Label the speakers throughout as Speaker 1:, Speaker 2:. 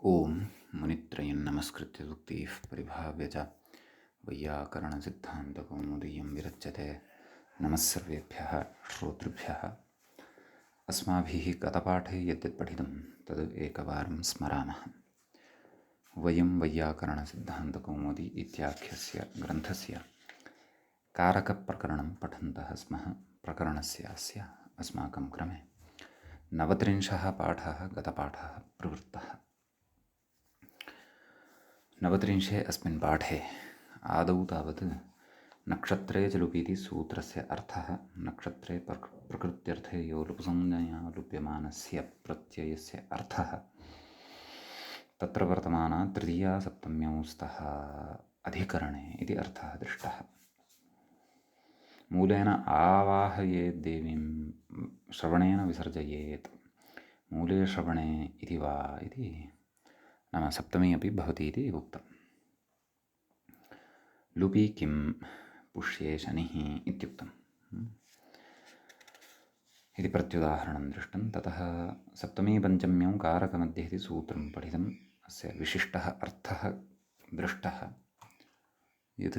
Speaker 1: ओम मुनित्रयं नमस्कृत्य सूक्तिः परिभाव्य च वैयाकरणसिद्धान्तकौमुदीयं विरच्यते। नमः सर्वेभ्यः श्रोतृभ्यः। अस्माभिः गतपाठे यद्यत् पठितं तद् एकवारं स्मरामः। वयं वैयाकरणसिद्धान्तकौमुदी इत्याख्यस्य ग्रन्थस्य कारकप्रकरणं पठन्तः स्मः। प्रकरणस्य अस्य अस्माकं क्रमे 29 पाठः गतपाठः प्रवृत्तः। 29 अस्मिन् पाठे आदौ तावत् नक्षत्रे च लुपीति सूत्रस्य अर्थः, नक्षत्रे प्रकृत्यर्थे यो लुपसंज्ञया लुप्यमानस्य प्रत्ययस्य अर्थः, तत्र वर्तमाना तृतीया सप्तम्यौ स्तः अधिकरणे इति अर्थः दृष्टः। मूलेन आवाहयेत् देवीं श्रवणेन विसर्जयेत्, मूले श्रवणे इति वा इति नाम सप्तमी अपि भवति इति उक्तम्। लुपि किं पुष्ये शनिः इत्युक्तम् इति प्रत्युदाहरणं दृष्टं। ततः सप्तमी पञ्चम्यौ कारकमध्ये इति सूत्रं पठितम्। अस्य विशिष्टः अर्थः दृष्टः यत्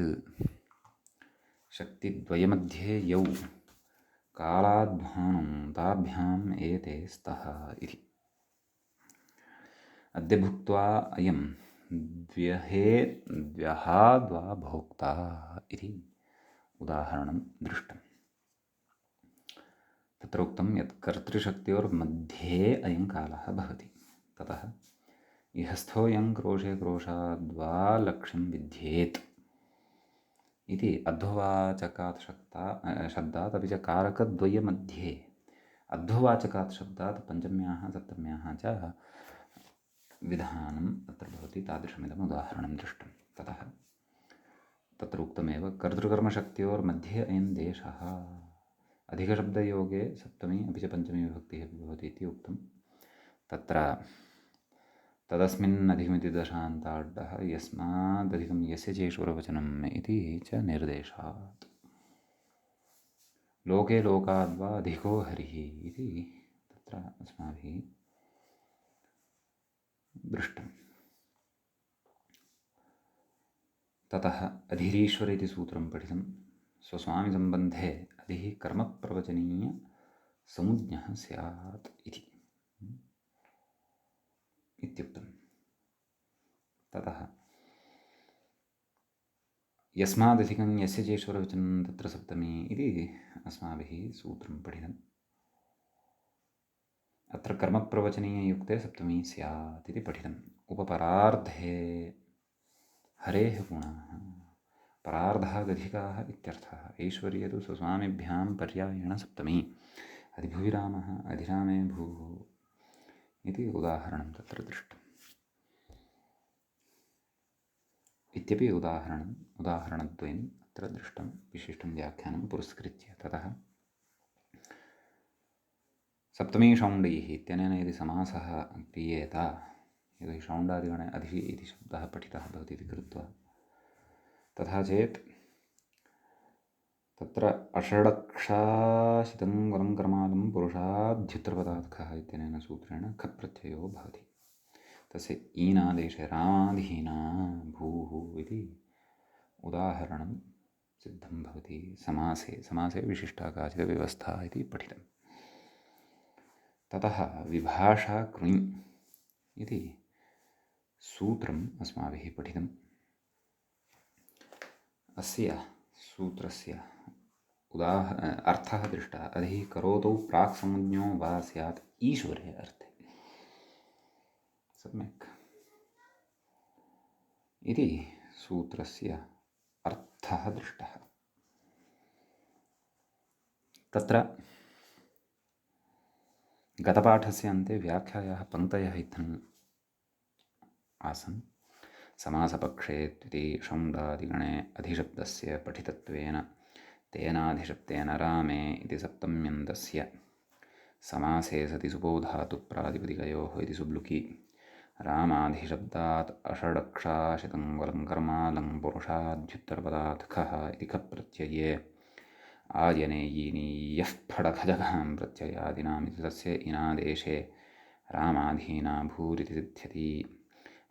Speaker 1: शक्तिद्वयमध्ये यौ कालाध्वानं ताभ्याम् एते स्तः इति। अद्य भुक्त्वा अयं द्व्यहाद्वा भोक्ता इति उदाहरणं दृष्टम्। तत्र उक्तं यत् कर्तृशक्त्योर्मध्ये अयं कालः भवति। ततः इहस्थोऽयं क्रोशे क्रोशाद्वा लक्ष्यं विध्येत् इति अध्ववाचकात् शब्दात् अपि च कारकद्वयमध्ये अध्ववाचकात् शब्दात् पञ्चम्याः सप्तम्याः च विधानम् अत्र भवति। तादृशमिदम् उदाहरणं दृष्टं। ततः तत्र उक्तमेव कर्तृकर्मशक्त्योर्मध्ये अयं देशः, अधिकशब्दयोगे सप्तमी अपि च पञ्चमी विभक्तिः अपि भवति इति उक्तं। तत्र तदस्मिन् अधिकमिति दशान्ताड्डः यस्मादधिकं यस्य चेश्वरवचनम् इति च निर्देशात्। लोके लोकाद्वा अधिको हरिः इति तत्र अस्माभिः दृष्टम्। ततः अधिरीश्वर इति सूत्रं पठितं। स्वस्वामिसम्बन्धे अधिः कर्मप्रवचनीयसमुज्ञः स्यात् इति इत्युक्तम्। ततः यस्मादधिकं यस्य चेश्वरवचनं तत्र सप्तमी इति अस्माभिः सूत्रं पठितम्। अत्र कर्मप्रवचनीययुक्ते सप्तमी स्यात् इति पठितम्। उपपरार्धे हरेः गुणाः, परार्धः गधिकाः इत्यर्थः। ऐश्वर्ये तु स्वस्वामिभ्यां पर्यायेण सप्तमी, अधिभुवि रामः अधिरामे भूः इति उदाहरणं तत्र दृष्टम्। इत्यपि उदाहरणद्वयम् अत्र दृष्टं, विशिष्टं व्याख्यानं पुरस्कृत्य। ततः सप्तमी शौण्डैः इत्यनेन यदि समासः क्रियेत, यदि शौण्डादिगणे अधि इति शब्दः पठितः भवति इति कृत्वा, तथा चेत् तत्र अषडक्षाशितं वरं कर्मालं पुरुषाद्युत्तरपदात् इत्यनेन सूत्रेण खप् प्रत्ययो भवति। तस्य ईनादेशे रामाधीना भूः इति उदाहरणं सिद्धं भवति। समासे विशिष्टा काचित् व्यवस्था इति पठितम्। ततः विभाषा कृञ् इति सूत्रम् अस्माभिः पठितम्। अस्य सूत्रस्य अर्थः दृष्टः। अधिः करोतौ प्राक् संज्ञो वा स्यात् ईश्वरे अर्थे। सम्यक् इति सूत्रस्य अर्थः दृष्टः। तत्र गतपाठस्य अन्ते व्याख्यायाः पङ्क्तयः इत्थम् आसन्। समासपक्षे इति शौण्डादिगणे अधिशब्दस्य पठितत्वेन तेनाधिशब्देन रामे इति सप्तम्यन्तस्य समासे सति सुबोधातुप्रातिपदिकयोः इति सुब्लुकि रामाधिशब्दात् अषडक्षाशितं वरं कर्मालं पुरुषाद्युत्तरपदात् खः इति खप् प्रत्यये आयनेयीनीयः फडखजघां प्रत्ययादिनामिति तस्य इनादेशे रामाधीना भूरिति सिद्ध्यति।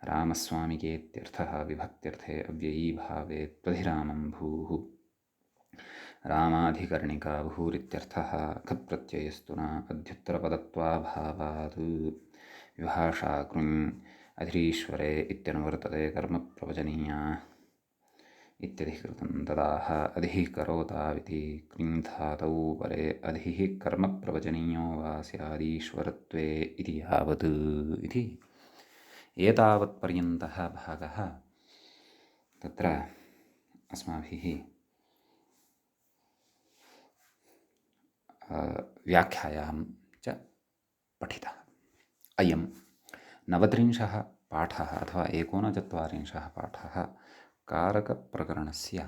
Speaker 1: रामस्वामिकेत्यर्थः विभक्त्यर्थे अव्ययीभावे त्वधिरामं भूः रामाधिकर्णिका भूरित्यर्थः खत्प्रत्ययस्तु न अध्युत्तरपदत्वाभावात् विभाषा कृञ् अधिरीश्वरे इत्यनुवर्तते कर्मप्रवचनीया इत्यधिकृतं तदाह अधिः करोताविति कृञ्धातौ परे अधिः कर्मप्रवचनीयो वा स्यादीश्वरत्वे इति यावत् इति एतावत्पर्यन्तः भागः तत्र अस्माभिः व्याख्यायां च पठितः। अयं 29 पाठः अथवा 39 पाठः कारकप्रकरणस्य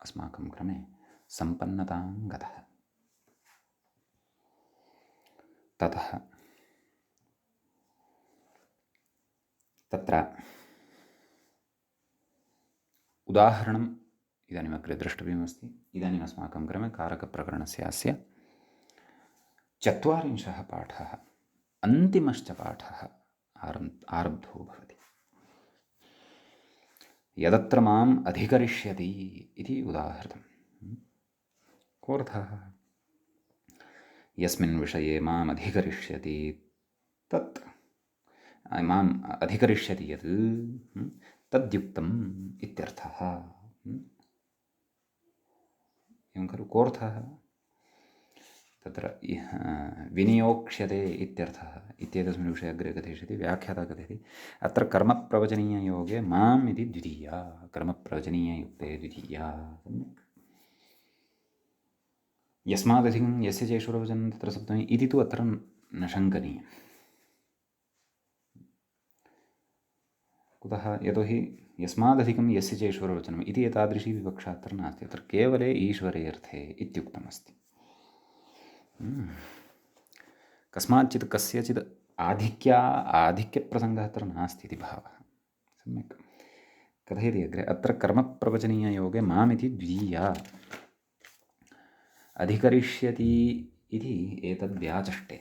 Speaker 1: अस्माकं क्रमे सम्पन्नतां गतः। ततः तत्र उदाहरणम् इदानीम् अग्रे द्रष्टव्यमस्ति। इदानीम् अस्माकं क्रमे कारकप्रकरणस्य अस्य 40 पाठः अन्तिमश्च पाठः आरब्धो भवति। यदत्र माम् अधिकरिष्यति इति उदाहृतम्। कोऽर्थः? यस्मिन् विषये माम् अधिकरिष्यति तत् माम् अधिकरिष्यति यत् तद्युक्तम् इत्यर्थः। एवं खलु? कोऽर्थः? तत्र विनियोक्ष्यते इत्यर्थः इत्येतस्मिन् विषये अग्रे कथयिष्यति, व्याख्याता कथयति। अत्र कर्मप्रवचनीययोगे माम् इति द्वितीया, कर्मप्रवचनीययुक्ते द्वितीया। सम्यक्। यस्मादधिकं यस्य चेष्वरवचनं तत्र सप्तमी इति तु अत्र न शङ्कनीयम्। कुतः? यतोहि यस्मादधिकं यस्य चेष्वरवचनम् इति एतादृशी विवक्षा अत्र नास्ति। अत्र केवले ईश्वरे अर्थे इत्युक्तमस्ति। कस्माच्चित् कस्यचित् आधिक्यप्रसङ्गः अत्र नास्ति इति भावः। सम्यक् कथयति अग्रे। अत्र कर्मप्रवचनीययोगे माम् इति द्वितीया, अधिकरिष्यति इति एतद्व्याचष्टे।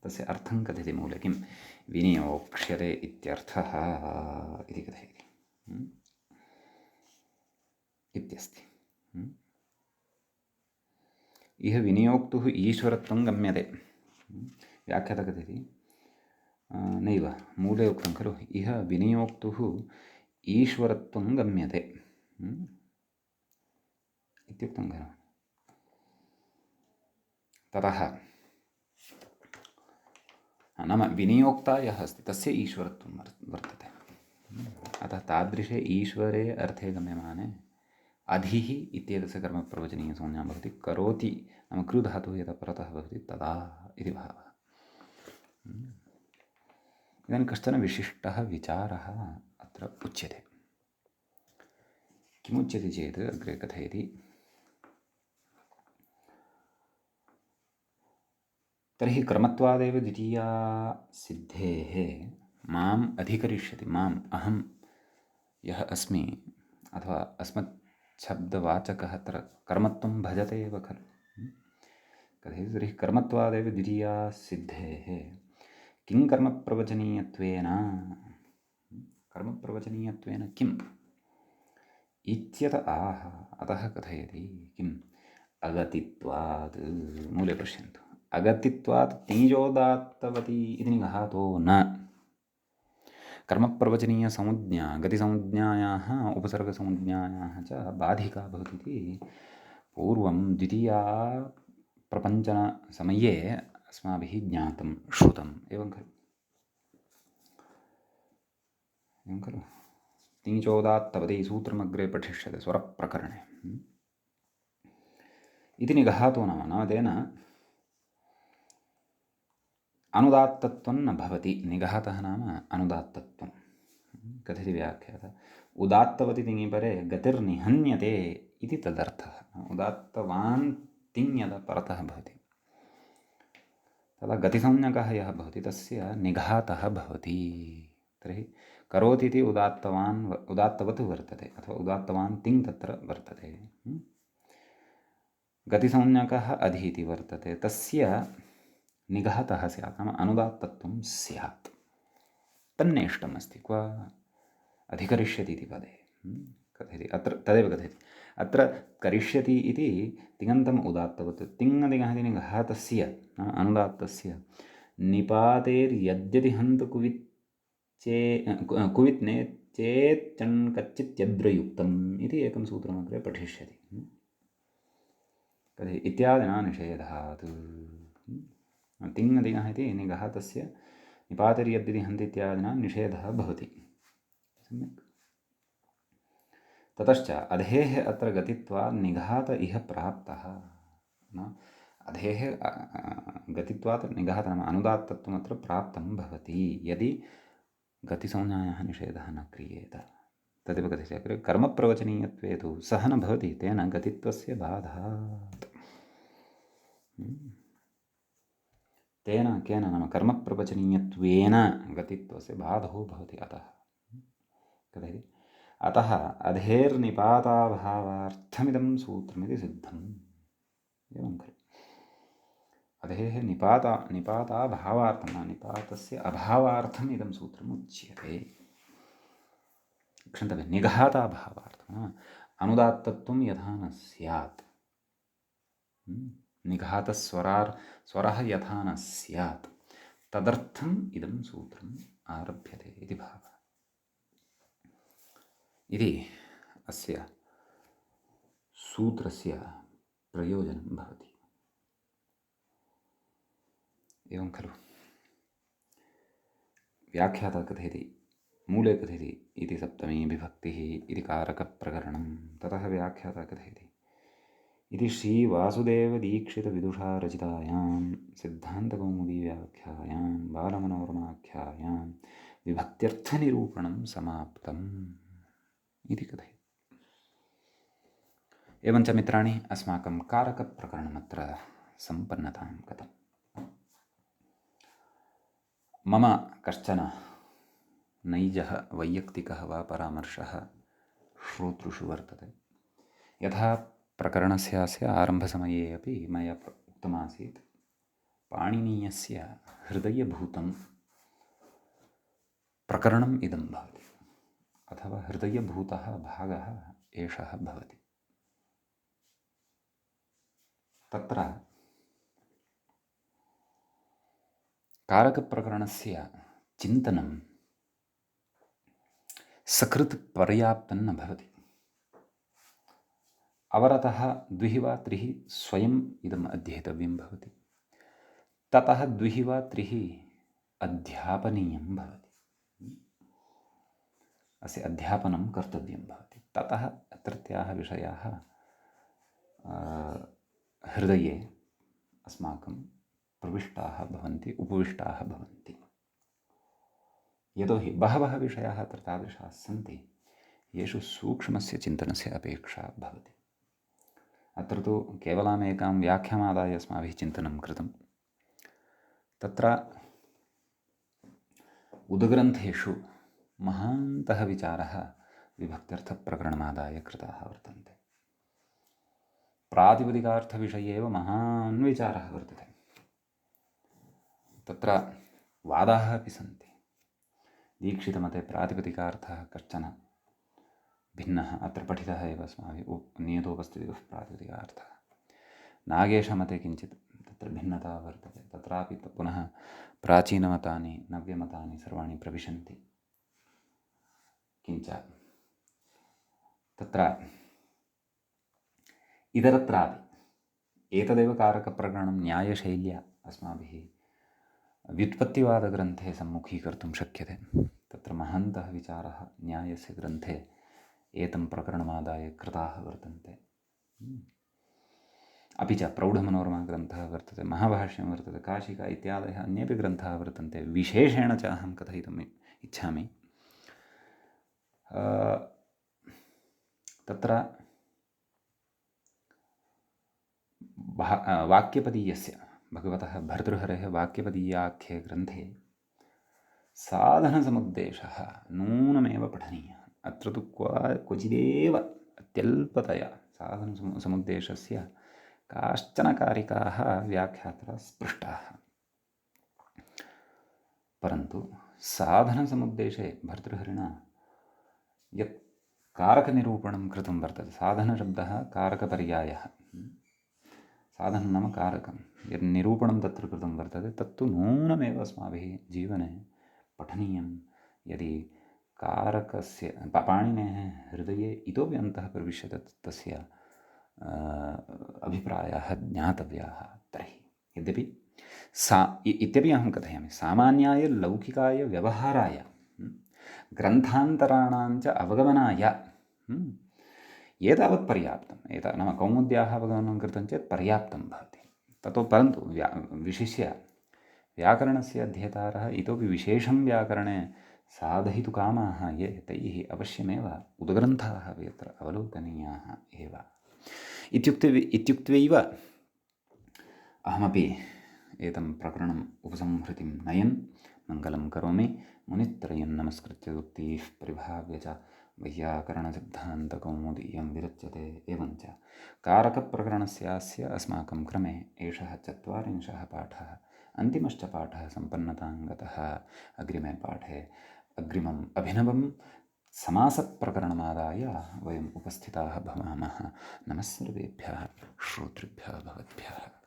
Speaker 1: तस्य अर्थं कथयति मूले किं? विनियोक्ष्यते इत्यर्थः इति कथयति इत्यस्ति। इह विनियोक्तुः ईश्वरत्वं गम्यते। व्याख्याता कथयति नैव मूले उक्तं खलु, इह विनियोक्तुः ईश्वरत्वं गम्यते इत्युक्तं खलु। ततः नाम विनियोक्ता यः अस्ति तस्य ईश्वरत्वं वर्तते। अतः तादृशे ईश्वरे अर्थे गम्यमाने अधिः इत्येतस्य कर्मप्रवचनीयसंज्ञा भवति। करोति नाम कृधातुः यदा परतः भवति तदा इति भावः। इदानीं कश्चन विशिष्टः विचारः अत्र उच्यते। किमुच्यते चेत् अग्रे कथयति। तर्हि कर्मत्वादेव द्वितीया सिद्धेः माम् अधिकरिष्यति, माम् अहं यः अस्मि अथवा अस्मत् शब्दवाचकः अत्र कर्मत्वं भजते एव खलु। कथयति तर्हि कर्मत्वादेव द्वितीया सिद्धेः किं कर्मप्रवचनीयत्वेन, कर्मप्रवचनीयत्वेन किम् इत्यत आह। अतः कथयति किम्? अगतित्वात्। मूले पश्यन्तु, अगतित्वात् तिञ्जोदात्तवती इति निघातो न। कर्मप्रवचनीयसंज्ञा गतिसंज्ञायाः उपसर्गसंज्ञायाः च बाधिका भवति इति पूर्वं द्वितीया प्रपञ्चनसमये अस्माभिः ज्ञातं श्रुतम्। एवं खलु, एवं खलु। तिञ्चोदात्तवती सूत्रमग्रे पठिष्यते स्वरप्रकरणे इति निघातो नाम तेन अनुदात्तत्वं न भवति। निघातः नाम अनुदात्तत्वं। कथयति व्याख्याता, उदात्तवति तिङि परे गतिर्निहन्यते इति तदर्थः। उदात्तवान् तिङ् यदा परतः भवति तदा गतिसंज्ञकः यः भवति तस्य निघातः भवति। तर्हि करोति इति उदात्तवत् वर्तते अथवा उदात्तवान् तिङ् तत्र वर्तते। गतिसंज्ञकः अधि इति वर्तते, तस्य निघातः स्यात् नाम अनुदात्तत्वं स्यात्। तन्नेष्टम् अस्ति क्व अधिकरिष्यति इति पदे कथयति अत्र तदेव कथयति अत्र करिष्यति इति तिङन्तम् उदात्तवत् तिङदिङः घातस्य अनुदात्तस्य निपातेर्यद्यति हन्त कुवित् कुवित् ने चेत् चण् कच्चित् यद्रयुक्तम् इति एकं सूत्रमग्रे पठिष्यति कथयति इत्यादिना निषेधात् तिङदिङः इति निघातस्य निपातिर्यद्यति हन्ति इत्यादिना निषेधः भवति सम्यक् ततश्च अधेः अत्र गतित्वात् निघात इह प्राप्तः अधेः गतित्वात् निघात नाम अनुदात्तत्वमत्र प्राप्तं भवति यदि गतिसंज्ञायाः निषेधः न क्रियेत तदेव कथयति अग्रे कर्मप्रवचनीयत्वे तु सः न भवति तेन गतित्वस्य बाधात् तेन केन नाम कर्मप्रवचनीयत्वेन गतित्वस्य बाधो भवति अतः कथयति अतः अधेर्निपाताभावार्थमिदं सूत्रमिति सिद्धम् एवं खलु अधेः निपाताभावार्थं निपातस्य अभावार्थम् इदं सूत्रम् उच्यते क्षन्तव्यं निघाताभावार्थम् अनुदात्तत्वं यथा न स्यात् निघातस्वरः यथा न स्यात् तदर्थम् इदं सूत्रम् आरभ्यते इति भावः इति अस्य सूत्रस्य प्रयोजनं भवति एवं खलु व्याख्याता कथयति मूले कथयति इति सप्तमी विभक्तिः इति कारकप्रकरणं ततः व्याख्याता कथयति इति श्रीवासुदेवदीक्षितविदुषा रचितायां सिद्धान्तकौमुदीव्याख्यायां बालमनोरमाख्यायां विभक्त्यर्थनिरूपणं समाप्तम् इति कथयति एवञ्च मित्राणि अस्माकं कारकप्रकरणमत्र सम्पन्नतां गतम् मम कश्चन नैजः वैयक्तिकः वा परामर्शः श्रोतृषु वर्तते यथा प्रकरणस्य आरम्भसमये अपि मया उक्तमासीत् पाणिनीयस्य हृदयभूतं प्रकरणम् इदं भवति अथवा हृदयभूतः भागः एषः भवति तत्र कारकप्रकरणस्य चिन्तनं सकृत् पर्याप्तं न भवति अवरतः 2 वा 3 स्वयम् इदम् अध्येतव्यं भवति ततः 2 वा 3 अध्यापनीयं भवति अस्य अध्यापनं कर्तव्यं भवति ततः अत्रत्याः विषयाः हृदये अस्माकं प्रविष्टाः भवन्ति उपविष्टाः भवन्ति यतोहि बहवः विषयाः अत्र तादृशाः सन्ति येषु सूक्ष्मस्य चिन्तनस्य अपेक्षा भवति अत्र तु केवलमेकां व्याख्यामादाय अस्माभिः चिन्तनं कृतं तत्र उद्ग्रन्थेषु महान्तः विचारः विभक्त्यर्थप्रकरणमादाय कृताः वर्तन्ते प्रातिपदिकार्थविषये एव महान् विचारः वर्तते तत्र वादाः अपि सन्ति दीक्षितमते प्रातिपदिकार्थः कश्चन भिन्नः अत्र पठितः एव अस्माभिः नियतोपस्थितिः प्रातिपदिकार्थः नागेशमते किञ्चित् तत्र भिन्नता वर्तते तत्रापि पुनः प्राचीनमतानि नव्यमतानि सर्वाणि प्रविशन्ति किञ्च तत्र इतरत्रापि एतदेव कारकप्रकरणं न्यायशैल्या अस्माभिः व्युत्पत्तिवादग्रन्थे सम्मुखीकर्तुं शक्यते तत्र महान्तः विचारः न्यायस्य ग्रन्थे एतं प्रकरणमादाय कृताः वर्तन्ते अपि च प्रौढमनोरमाग्रन्थः वर्तते महाभाष्यं वर्तते काशिका इत्यादयः अन्येपि ग्रन्थाः वर्तन्ते विशेषेण च अहं कथयितुम् इच्छामि तत्र वाक्यपदीयस्य भगवतः भर्तृहरेः वाक्यपदीयाख्ये ग्रन्थे साधनसमुद्देशः नूनमेव पठनीयः अत्र तु क्वचिदेव अत्यल्पतया साधनसमुद्देशस्य काश्चन कारिकाः व्याख्यात्रा स्पृष्टाः परन्तु साधनसमुद्देशे भर्तृहरिणा यत् कारकनिरूपणं कृतं वर्तते, साधनशब्दः कारकपर्यायः। साधनं नाम कारकं यत् निरूपणं तत्र कृतं वर्तते तत्तु नूनमेव अस्माभिः जीवने पठनीयं। यदि कारकस्य पाणिनेः हृदये इतोपि अन्तः प्रविश्यते तस्य अभिप्रायाः ज्ञातव्याः। तर्हि यद्यपि इत्यपि अहं कथयामि, सामान्याय लौकिकाय व्यवहाराय ग्रन्थान्तराणां च अवगमनाय एतावत् पर्याप्तम्। नाम कौमुद्याः अवगमनं कृतं चेत् पर्याप्तं भवति। ततो परन्तु विशिष्य व्याकरणस्य अध्येतारः इतोपि विशेषं व्याकरणे साधयितुकामाः ये, तैः अवश्यमेव उद्ग्रन्थाः अपि अत्र अवलोकनीयाः एव। इत्युक्त्वैव अहमपि एतं प्रकरणम् उपसंहृतिं नयन् मङ्गलं करोमि। मुनित्रयं नमस्कृत्य उक्तिः परिभाव्य च वैयाकरणसिद्धान्तकौमुदीयं विरच्यते। एवञ्च कारकप्रकरणस्यास्य अस्माकं क्रमे एषः 40 पाठः, अन्तिमश्च पाठः सम्पन्नतां गतः। अग्रिमे पाठे अग्रिमम् अभिनवं समासप्रकरणमादाय वयम् उपस्थिताः भवामः। नमः सर्वेभ्यः श्रोतृभ्यः भवद्भ्यः।